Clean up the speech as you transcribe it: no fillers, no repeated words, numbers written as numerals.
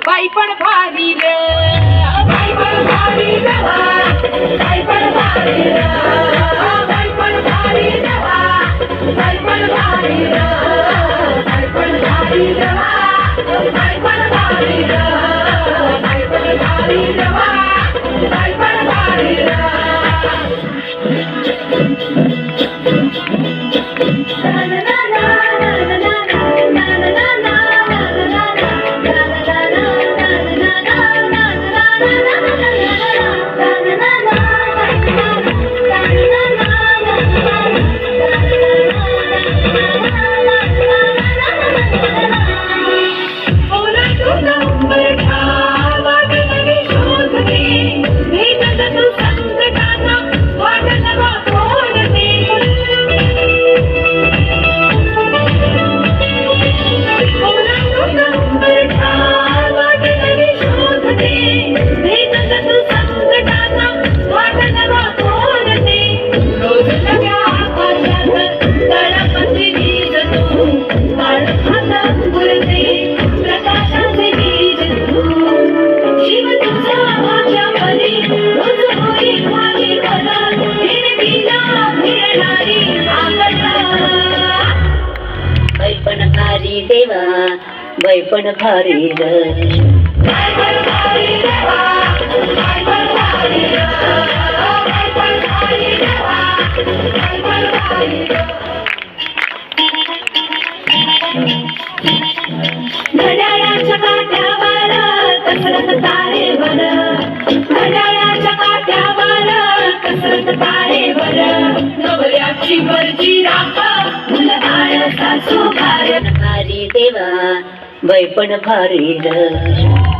बाई पण भारी रे, बाई पण भारी रे, बाई पण भारी रे, बाई पण भारी रे, बाई पण भारी रे, बाई पण भारी रे, बाई पण भारी रे, बाई पण भारी रे, बाई पण भारी रे. देवा बाई पण भारी रे, बाई पण भारी देवा, बाई पण भारी रे, बाई पण भारी देवा, बाई पण भारी रे. घड्याळाच्या काट्यावर कसरत तारेवर, घड्याळाच्या काट्यावर कसरत तारेवर, नवऱ्याची मर्जी राख मुलं सासू भारी देवा बाई पण भारी रे.